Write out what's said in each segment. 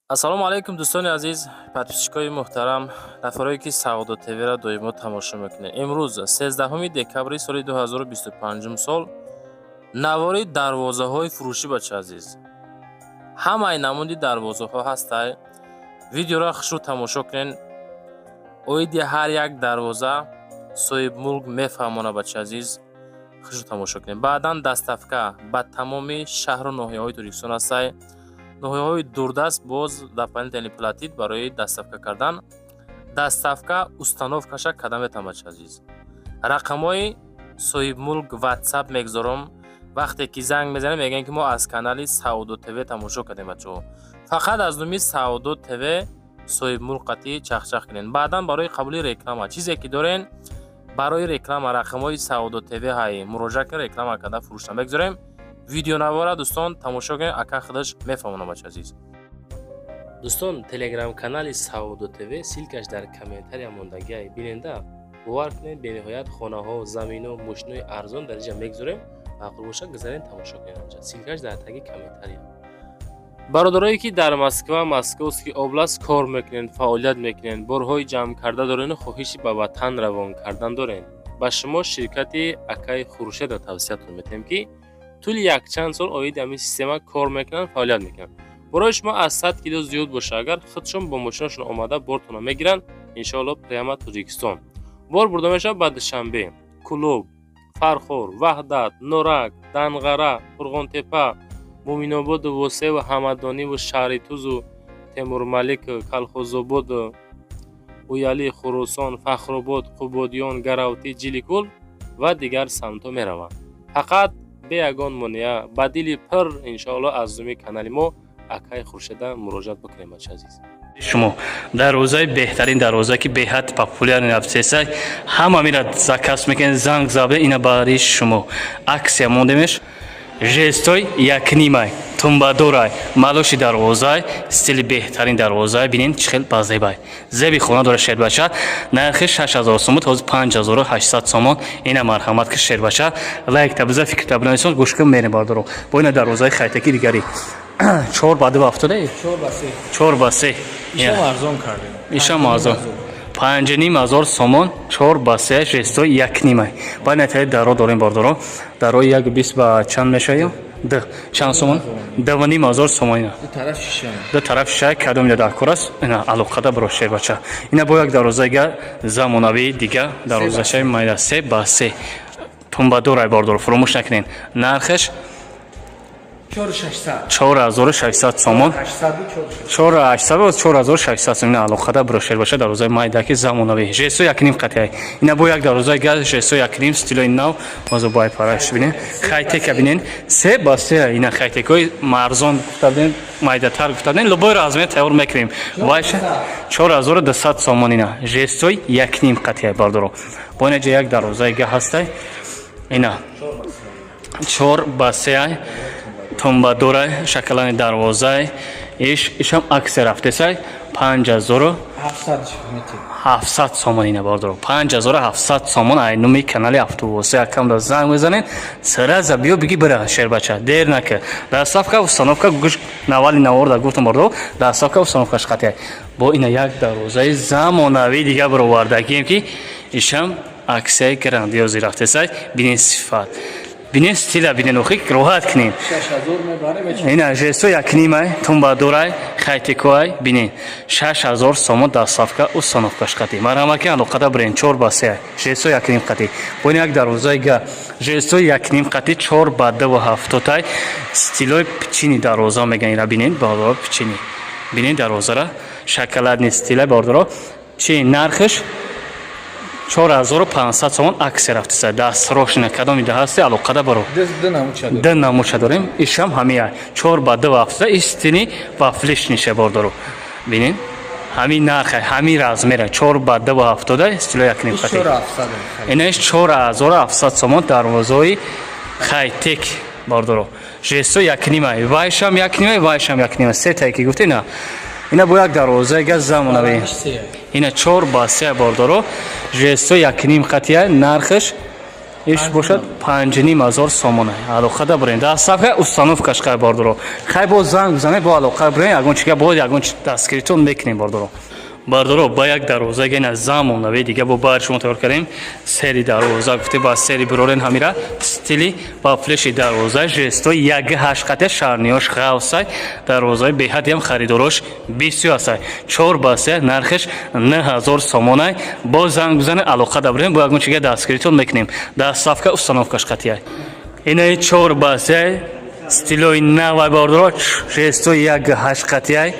ассалому алайкум дӯстони азиз, подписчикои муҳтарам, нафарое ки Саъодо ТВ-ро доимо тамошо мекунед. Имрӯз 13 декабри соли 2025 сол навори дарвозаҳои фурӯшӣ бача азиз. Ҳамаи намуди дарвозаҳо ҳастай. Видеоро хушрӯ тамошо кунед. Оиди ҳар як дарвоза соҳибмулк мефаҳмона бача азиз. Хушрӯ тамошо кунед. Баъдан даставка ба тамоми шаҳру ноҳияҳои Тоҷикистон ҳастай. ноҳияҳои дурдаст боз дополнительный платит барои доставка кардан. Доставка установкаша када метавон бача азиз. Рақамҳои соҳибмулк WhatsApp мегузорам. Вақте ки занг мезанем мегӯям ки мо аз канали Саъодо ТВ тамошо кардем бачаҳо. Фақат аз номи Саъодо ТВ соҳибмулк қатъи чахчах кунед. Баъдан барои қабули реклама чизе ки дорен барои реклама рақамҳои Саъодо ТВ ҳай муроҷиат кунед, реклама када фурӯшта мегузорем. видеонавора дӯстон тамошо кунед, ака худаш мефаҳмона бача азиз. дӯстон телеграм канали Саъодо ТВ силкаш дар комментария мондагиай биненда бовар кунед бениҳоят хонаҳо, заминҳо, мошинои арзон дар инҷа мегузорем. мақул боша гузарен тамошо кунед онҷа. Силкаш дар таги комментария. бародарое ки дар Москва, Московский област кор мекунед, фаъолият мекунед, борҳои ҷамъ карда дорен, хоҳиши ба ватан равон кардан дорен. ба шумо ширкати Акай Хурушедро тавсиятон метем ки тӯли якчанд сол оиди ҳамин система кор мекунанд, фаъолият мекунанд. барои шумо аз 100 кило зиёд боша, агар худшон бо мошинашон омада бортона мегиранд, иншоалло прямо Тоҷикистон. бор бурда мешавад ба Душанбе, Кулуб, Фархор, Ваҳдат, Норак, Данғара, Фурғонтепа, Муъминободу, Восеву, Ҳамадониву, Шаҳри Тузу, Темурмалик, Калхозободу, Уяли, Хурусон, Фахробод, Қубодиён, Гаравтӣ, Ҷиликул ва дигар самтҳо мераванд. фақат бе ягон монеа ба дили пир иншоалло аз зуми канали мо Акай Хуршеда муроҷиат бикунем бача азиз. шумо дарвозаи беҳтарин дарвоза ки беҳад популярен афсеса ҳама мира заказ мекунед, занг забе ина бари шумо аксия мондемеш жестой якнимай тумбадорай малоши дарвозай стили беҳтарин дарвозай бинин чихел базебай зеби хона дора шербача нархи 6000 сомон ҳозир 5800 сомон ина марҳамат ки шербача лайк табза фикр табнасон гӯшка мере бардоро бо ина дарвозаи хайтаки дигари 4 ба 2 афтодаи 4 ба 3 ишам арзон кардем. ишам арзон 5500 сомон 4 ба 3 жестой якнимай ба натаи даро дорем бардоро даро 120 ба чанд мешаё д чанд сомон 2500 сомон ина ду тараф шишай кадом ина дар корас ина алоқада бро шербача ина бо як дарозага замонави дига дарозашай майда 3 ба 3 тумбадорай бардоро фуромӯш накунед нархеш 4600 сомон 4600 сомон алоқада брошер баша дарозаи майдаки замонави жесо якним қатъи ина бо як дарозаи газ жесо якним стилои нав мазо бай параш бинен хайтека бинен 3 ба 3 ина хайтекои марзон гуфтаден майдатар гуфтаден лобои размер тайёр мекунем вайша 4200 сомон ина жесои якним қатъи бардоро бо ина як дарозаи газ ҳастай ина 4 ба 3 тумбадорай шакалани дарвозай ишам аксе рафтесай 5700 сомон ина бардоро 5700 сомон ай номи канали автобусе акам да занг мезанен сразу биё биги бира шербача дер нака доставка установка гуш навали наворда гуфтам бардоро доставка установка шқатя бо ина як дарвозаи замонави дига бировардагием ки ишам аксе грандиози рафтесай бинин сифат бинен стила бинен охи роҳат кунем 6000 мебаре бача ина жесто якнимай тумбадорай хайтекоай бинен 6000 сомон доставка установкаш қати марҳамат ки алоқада бирен 4 ба 3 жесто якним қати бо ин як дарвозаи га жесто якним қати 4 ба 2 стилои пичини дарвоза меган ира бинен бардоро пичини бинен дарвозара шоколадни стила бардоро чи нархш 4500 сомон аксе рафтиса дастрошина кадоми да ҳасти алоқада баро д намуча дорем ишам ҳамия 4 ба 2 афта истини ва флешниша бардоро бинин ҳамин нарха ҳамин размера 4 ба 2 афтода стило якним қати инаш 4700 сомон дарвозаи хайтек бардоро жесто якнимай вайшам якнимай се тайки гуфтина ина бо як дарвозаи газ замонави ина 4 ба 3 бардоро жесто якним қатъи нархш иш бошад 5500 сомон алоқада бурен дар сафка установкаш хай бордоро хай бо занг бизане бо алоқа бурен ягон чига бо ягон чи дастгиритон мекунем бордоро бардоро ба як дарвоза гена замон наве дига бо бар шумо тайёр кардем сери дарвоза гуфте ба сери бурорен ҳамира стили ба флеши дарвоза жесто як ҳашқате шарниёш хавсай дарвозаи беҳади ҳам харидорош бисёр асай 4 басе нархеш 9000 сомонай бо занг бизане алоқа дабрем бо ягон чига дастгиритон мекунем дар сафка установкаш қатияй инаи 4 басе стилои навай бардоро жесто як ҳашқатияй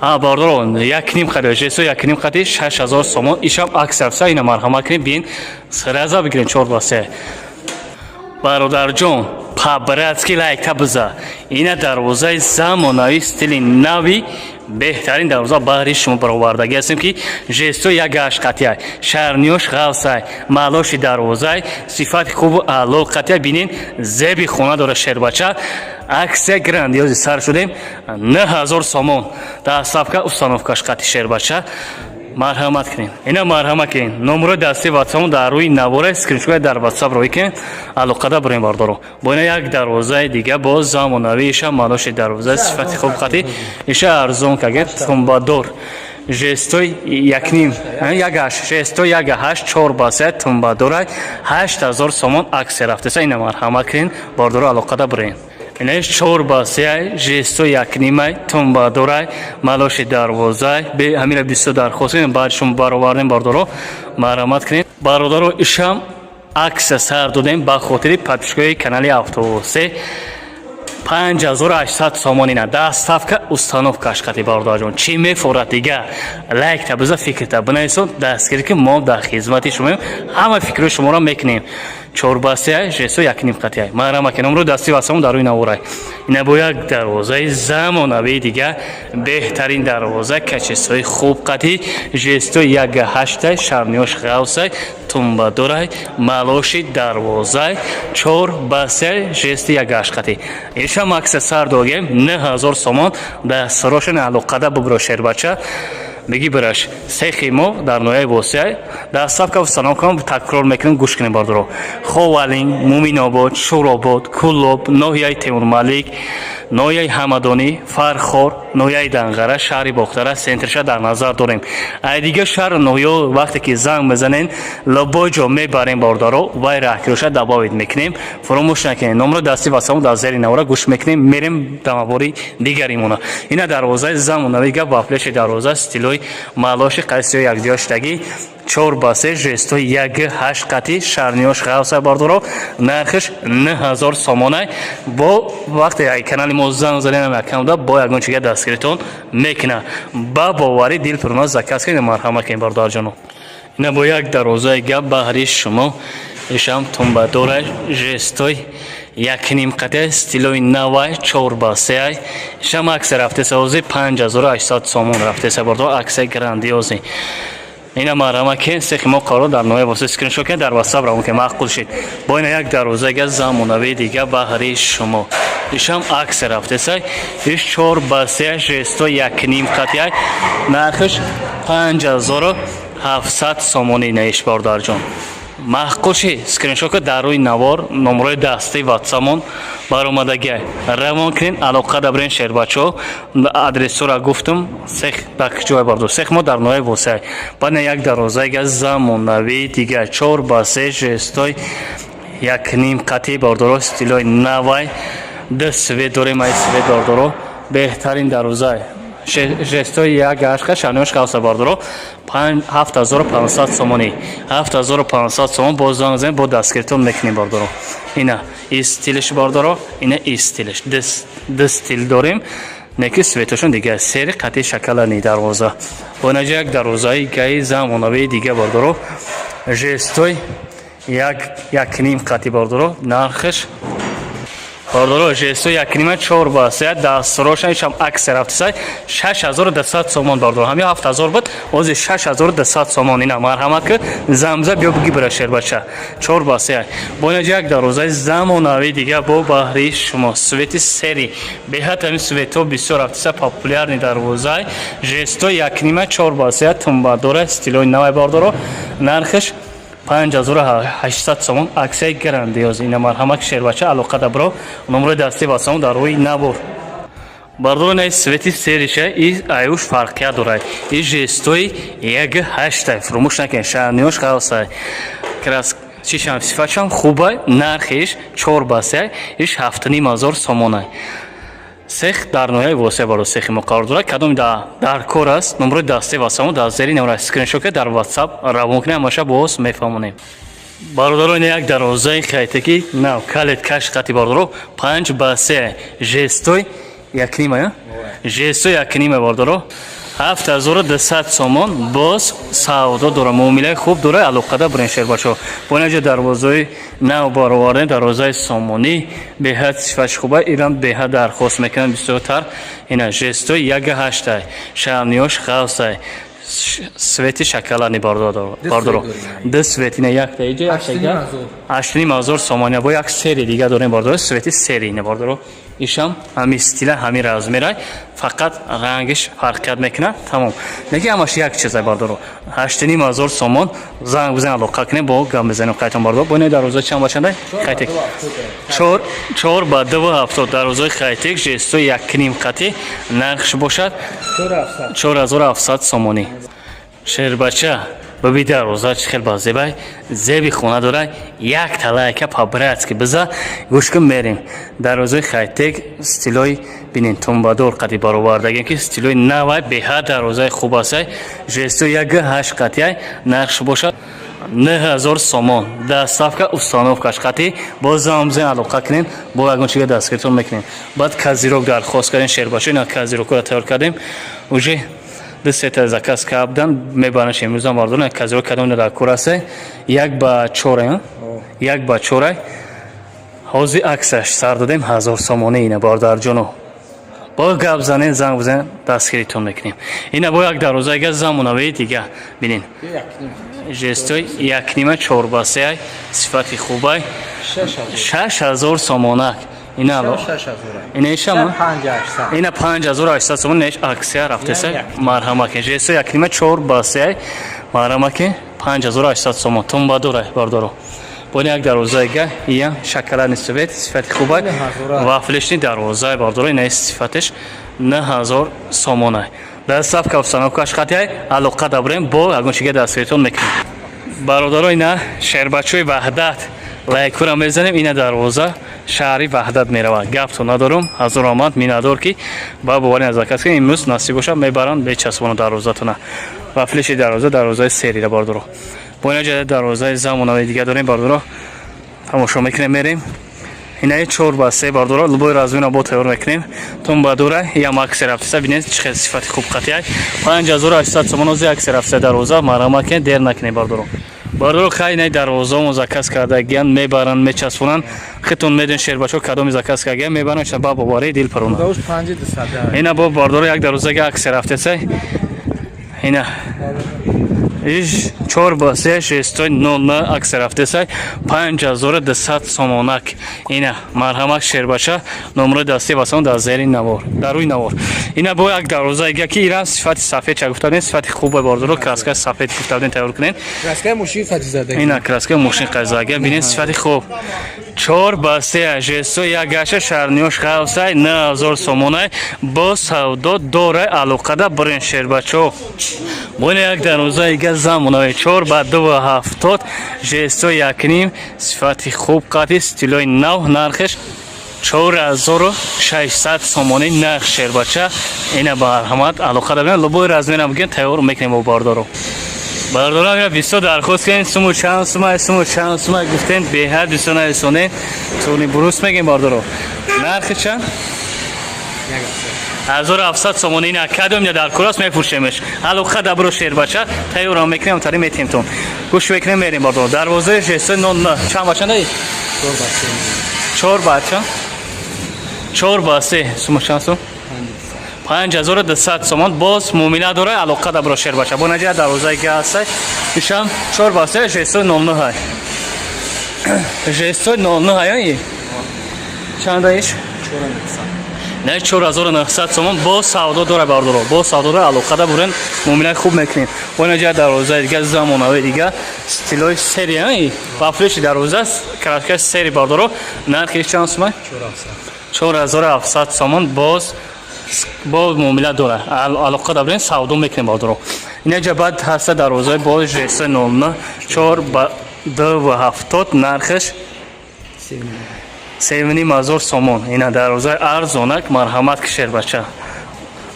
бардорон як ним хадо жесо як ним хати 6000 сомон ишам аксавса ина марҳамат кунед бин сраза бигирен 4 басе бародарҷон па-братски лайка биза ина дарвозаи замонави стили нави беҳтарин дарвоза баҳри шумо баровардаги ҳастем ки жесто як ҳашқатияй шарниёш ғавсай малоши дарвозай сифати хубу аъло қатия бинин зеби хона дора шербача аксия грандиози сар шудем 9000 сомон дар сафка установкаш қати шербача марҳамат кунед ина марҳамат кунед номеро дасти ватсапон дар рӯи навора скриншот дар ватсап роӣ кунед алоқада бурем бардоро бо ина як дарвозаи дига бо замонави иша малоши дарвоза сифати хуб қати иша арзон каген тумбадор жестои якним жесто як ҳашт 4 басе тумбадорай 8000 сомон аксия рафтеса ина марҳамат кунед бардоро алоқада бурем инаш 4 басе жесто якнимай тумбадорай малоши дарвозай бе ҳамира бисёр дархостем баъд шумо баровардем бардоро марҳамат кунед бародаро ишам аксия сар додем ба хотири подписчикои канали Автовосе 5800 сомон ина дастафка установкаш қати бародарҷон чӣ мефорад дига лайкта биза фикрта бинависон дастгирӣ ки мо дар хизмати шумоем ҳама фикрҳои шуморо мекунем 4 басе жесо якним қатияй марҳамат кунед номеро дасти васамон дар рӯи наворай ина бо як дарвозаи замонавии дига беҳтарин дарвоза качесои хуб қатӣ жесто як ҳаштай шарниёш ғавсай тумбадорай малоши дарвозай 4 басе жести як ҳашқатӣ ишам аксия сар догем 9000 сомон дастарошен алоқада бубро шербача беги браш сехи мо дар ноҳияи восеай дар сафка установкам такрор мекунем гӯш кунем бардоро ховалин муминобод шуробод куллоб ноҳияи темурмалик ноҳияи ҳамадонӣ фархор ноҳияи данғара шаҳри бохтара сентрша дар назар дорем ай дига шаҳр ноҳиё вақте ки занг мезанен лобоҷо мебарем бардоро вай раҳкироша дабовид мекунем фуромӯш накунед номро дасти васамон дар зери навора гӯш мекунем мерем дамавори дигаримона ина дарвозаи замонави гап ба флеши дарвоза стилои малоши қайсиё якҷоштагӣ 4 басе жесто як ҳашқати шарниёш ғавса бардоро нархиш 9000 сомонай бо вақте канали мо занг занем якамда бо ягон чига дастгиритон мекуна ба боварӣ дил пурна заказ кунед марҳамат кунед бародарҷоно ина бо як дарвозаи гап баҳри шумо ишам тумбадора жестои якним қате стилои навай 4 басеай ишам аксия рафтеса ози 5800 сомон рафтеса бардоро аксияи грандиози ина марҳамат кунед сехи мо қарор дар ноҳияи восе скриншот кунед дар ватсап равон ки маъқул шид бо ина як дарвозаи замонавии дига баҳри шумо ишам аксия рафтесай иш 4 басеай жесто якним қатияй нархиш 5700 сомон ина иш бародарҷон маъқул шид скриншот кунед дар рӯи навор номерои дастии ватсапон баромадагиай равон кунед алоқа дабрен шербачо адресора гуфтум сех дар ҷой бардор сех мо дар ноҳияи восеай баъд як дарвозаи замонави дига 4 басе жестой якним қатӣ бардоро стилои навай ду свет дорем ай свет бардоро беҳтарин дарвозаи жестои як ҳашқа шарниёш ғавса бардоро 7500 сомонӣ 7500 сомон бо занг занем бо дастгиритон мекунем бардоро ина стилиш бардоро ина стилиш ду стил дорем неки светошон дига сери қати шакалани дарвоза бо наҷа як дарвозаи гаи замонавии дига бардоро жестой якним қати бардоро нархиш бардоро жесто якнима 4 басе дастарошан ишам аксия рафтесай 6200 сомон бардоро ҳами 7000 буд ози 6200 сомон ина марҳамат ки замза биё буги бира шербача 4 басе бо ина як дарвозаи замонави дига бо баҳри шумо свети сери беҳад ҳами светҳо бисёр рафтеса популярни дарвозаи жесто якнима 4 басе тумбадора стилои навай бардоро нархиш 5800 сомон аксияи грандиоз. Ина марҳамак шербача алоқа бро номрои дастӣ ва сомон дар рӯи набор. Бардор на свети сериша и аюш фарқият дорад. И жестои 1.8 фурмӯш накунед. Шаҳрниёш хавсай. Крас чишам сифатшам хубай, нархиш 4 басай, иш 7500 сомонай. Сех дар ноҳияи восия баро сехи муқаррар дорад. Кадом дар кор аст? Номрои дастӣ ва сомон дар зери номра скриншот дар WhatsApp равон кунед, ҳамаша боз мефаҳмонем. Бародарон як дарозаи хайтаки нав калет каш қати бардаро 5 басай жестой якнима, жестой якнима бардаро 7200 сомон боз савдо дора, муомилаи хуб дора, алоқада бреншербачо. Бонаҷа дарвозаи нав баровардан дарвозаи сомонӣ беҳад сифатш хуба, ирам беҳад дархост мекунам бисёртар. Ина жестой 1.8 шаҳрниёш хавсай. Свети шоколадный бардаро. Ду светина як таиҷа 8500 сомон. Бо як сери дига дорем бардаро, свети сери ина бардаро. Ишам ҳами стила, ҳами размерай, фақат рангиш фарқият мекунад. Тамом. Неки ҳамаш як чизай бардаро. 8500 сомон. Занг бизан алоқа кунем, бо гам бизанем қайтон бардаро. Бо ин дароза чанд бачандай? Хайтек 4 ба 2.70 дарозаи хайтек жестой якним қати нархш бошад 4700 сомонӣ. Шербача баби дароза чӣ хел ба зебай, зеби хона дорад. Як талайка по-братски биза гӯш кун мерем. Дарозаи хайтек стилои бинин тумбадор қади баровардагем ки стилои навай беҳад дарозаи хуб астай. Жестой 1.8 қатияй нархш бошад 9000 сомон. Дастафка установкаш қати бо замзен алоқа кунем, бо ягончига дастгиритон мекунем. Баъд казирок дархост кардем шербачо, ина казирокро тайёр кардем. Уже ду сета заказ кардам мебараш имрӯзам бардорам казирок кардам дар курасай 1/4 1/4 ҳозир аксаш сар додем 1000 сомонӣ ина бардарҷоно. Бо гап занем занг бизанем дастгиритон мекунем. Ина бо як дарозаига замонавии дига бинин. Жестой якнима 4 басай сифати хубай 6000 сомонак. Ина ишама ина 5800 сомон неш аксия рафтеса марҳамаки жестой якнима 4 басай марҳамаки 5800 сомон тумбадора бардаро. Бо як дарозаига ия шоколадный цвет сифати хубай вафлешни дарозаи бардаро ина сифатиш 9000 сомонай. Дастафка установкаш қатияй алоқа дабрем бо ягончига дастгиритон мекунем. Бародаро ина шербачои ваҳдат лайкура мезанем. Ина дарвоза шаҳри ваҳдат меравад. Гапто надорум. Ҳазор омад минадор ки ба боварин заказ кунем. Имрӯз насиб бошад мебаранд бечаспону дарвозатона. Вафлеши дарвозаи серира бардаро. Бо ина ҷоя дарвозаи замонави дига дорем бардаро. Тамошо мекунем мерем. Ина 4 ба 3 бардаро лубои размина бо тайёр мекунем. Тумбадора я макс рафтиса бинед чӣ хел сифати хуб қатияй 5800 сомон ози акс рафтиса дарвоза марҳамаке дер накунем бардаро. Бардаро хайнай дарвозамо заказ кардагиан мебаранд мечаспонанд хитон меден шербачо кадоми заказ кардагиан мебаранд ша ба бовари дил парона. Ина бо бардаро як дарвозаga акс рафтиса ина иш 4 ба 3 жестой 0 акс рафтиса 5200 сомонак. Ина марҳамак шербача номрои дастӣ ва сомон дар зери навор дар рӯи навор. Ина бо як дарозаига ки иран сифати сафед ча гуфтадем сифати хубе бардаро краскаи сафед гуфтадем тайёр кунем. Краскаи мошин қадизадагӣ. Ина краскаи мошин қадизадагӣ бинед сифати хуб 4 ба 3 жестой 1.8 шаҳрниёш хавсай 9000 сомонай бо савдо дора алоқада бренд шербачо. Бо ина як дарозаига замонави 4 ба 2.70 жестой якним сифати хуб қати стилои нав нархиш 4600 сомонӣ нарх шербача. Ина марҳамат алоқада бинед лубои размерам бигем тайёр мекунем бо бардаро. Бардарам я бисёр дархост кардем суму чанд сумай гуфтем беҳад бисёр нарисонем туни буруст мегем бардаро. Нархи чанд? 1700 сомон. Ина кадом я дар курас мефуршемеш алоқа дабро шербача тайёрам мекунем тари метемтон гӯш мекунем мерем бардаро. Дарвозаи жестой 0 чанд бачандаи 4 бача 4 ба 3 сума чанд сум 5200 сомон боз муомила дора алоқа дабро шербача. Бо наҷа дарвозаига ҳастай ишам 4 ба 3 жестой 0 ҳай жестой 0 ҳай чандаиш نه 4900 сомон бо савдо дора бардоро бо савдо дора алоқада бурен муомилаи хуб мекунем ва ина ҷа дарозаи дига замонави дига стилои серия вафлеши дароза краска сери бардоро нархи чанд сомон 4700 сомон боз муомила дора алоқада бурен савдо мекунем бардоро ина ҷа баъд ҳаста дарозаи боз жс 09 4,270 нархиш 7,000 сомон ина дарозаи арзонак марҳамат кишер бача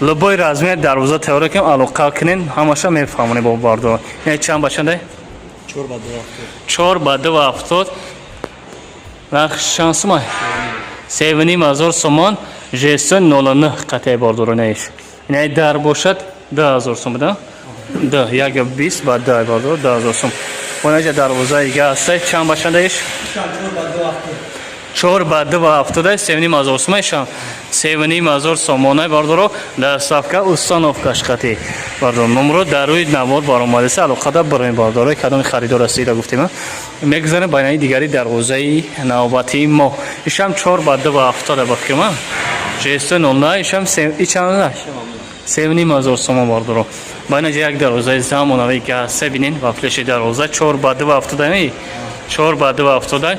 лубои размер дароза тайёр кунем алоқа кунен ҳамаша мефаҳмоне бо бардор ина чанд бачанде 4,270 нархиш чанд сомон 7,000 сомон жс 09 қатъи бардор наиш ина дар бошад 2000 сом да да як 20 ба 10 бардор 2000 сом онаҷа дарвозаи дига ҳастай чанд бачандаиш 4,270 7,000 сомонашам 7,000 сомона бардоро дар сафка установкаш қатъи бардор номро дар рӯи навор баромадааст алоқада барои бардорои кадоми харидор астида гуфтем мегузарем байнаи дигари дарвозаи навбатии мо ишам 4,270 бакима жс 09 ишам ичанд 7,000 сомон бардоро байнаҷа як дарвозаи замонави гасе бинен ва флеши дарвоза 4,270 4,270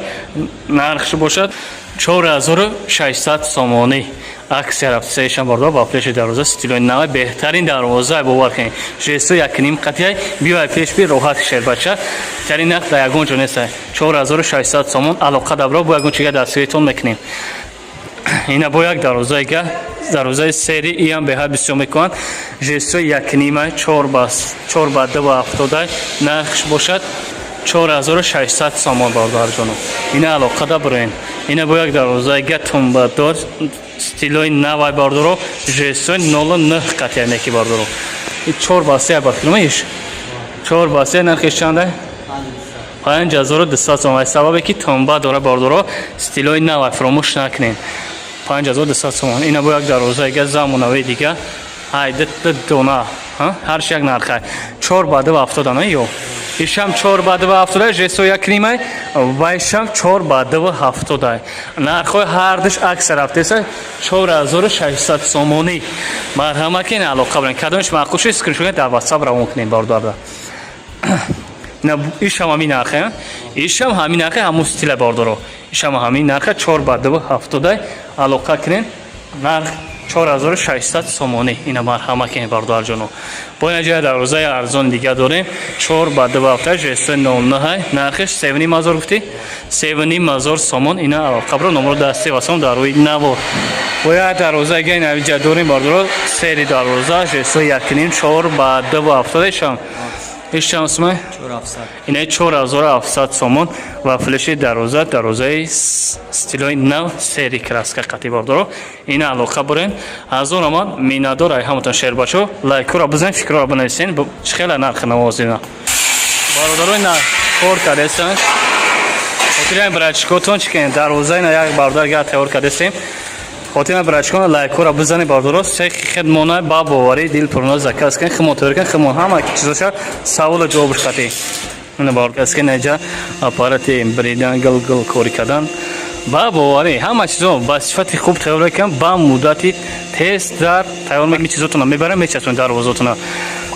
нархш бошад 4600 сомонӣ аксия рафтсаишам бардор ва флеши дарвоза стилои навай беҳтарин дарвоза бовар кунед жесо якним қатъи биёй пеш би роҳат кишед бача беҳтарин нарх дар ягон ҷо нест 4600 сомон алоқа дабро бо ягон чига дастгиритон мекунем ина бо як дарвозаи сери иам беҳад бисёр мекунанд жесо якнима 4,270 нархш бошад 4600 сомон бардор ҷоноб ина алоқада бурен ина бо як дарвозаи гатунбадор стилои навай бардоро жесо 09 қатъи меки бардоро 4/3 бакиломаиш 4/3 нархиш чанда 5200 сомон сабабе ки тунба дора бардоро стилои навай фаромӯш накунем 5200 сомон ина бо як дарвозаи замонави дига айда дона ҳарш як нархай 4,270 ана ё ишам 4,270 жесо якнимай ва ишам 4,270 нархои ҳардуш аксар рафтеса 4600 сомонӣ марҳамат кин алоқа бурен кадомиш маъқул шуд скриншот дар ватсап равон кунем бардорда ишам ҳамин нархе ишам ҳамин нархе ҳамун стила бардоро ишам ҳамин нархе 4,270 алоқа кунем нарх 4600 сомонӣ ина марҳамат кунем бардор ҷоно бо ина ҷоя дарвозаи арзон дига дорем 4,270 жс 09 нархиш 7,000 гуфтӣ 7,000 сомон ина алоқабро номро дасти васом дар рӯи навор бо як дарвозаи ина ҷа дорем бардоро сери дарвоза жс 1,5 4,270 ишам ишам сомон ина 4700 сомон ва флеши дарвозаи стилои нав сери краска қатъи бардоро ина алоқа бурен ҳазор омад миннатдор ай ҳаматон шербачо лайкура бизанед фикрро бинависен чӣ хела нархи навозина бародарои на кор кардестанд хотирам брачкотон чӣ кен дарвозаи на як бардар га тайёр кардестем хотирам брачкон лайкура бизанед бардоро се хидмона ба боварӣ дил пурна заказ кен химон тайёр кен химон ҳама чизоша савола ҷавобш қатъи ина баркас кен наҷа аппарати бридан гил кори кардан ба боварӣ ҳама чизо ба сифати хуб тайёр кан ба муддати тез дар тайёр мекунем чизотона мебарам мечаспонем дарвозотона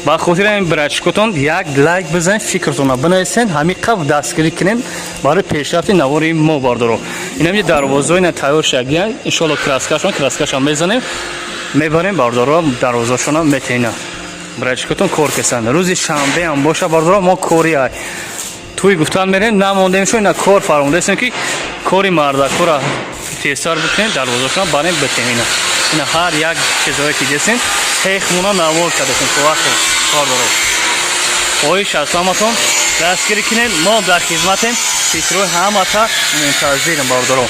ба хотираи брачкотон як лайк бизанед фикртона бинависен ҳамин қабл дастгирӣ кунем барои пешрафти навори мо бардоро инам дарвозои на тайёр шагия иншоалло краскашон мезанем мебарем бардоро дарвозашона метена брачкотон кор кесан рӯзи шанбе ам боша бардоро мо кория туи гуфтан мерем намондем шо ина кор фармудастем ки кори мардакора тезтар бикунем дарвозашона барем битем ина ҳар як чизое ки дестем сехмуна навор кардем то вақт кор доро хоҳиш аст ҳаматон дастгирӣ кунед мо дар хизматем фикрҳои ҳамата мунтазирем бардоро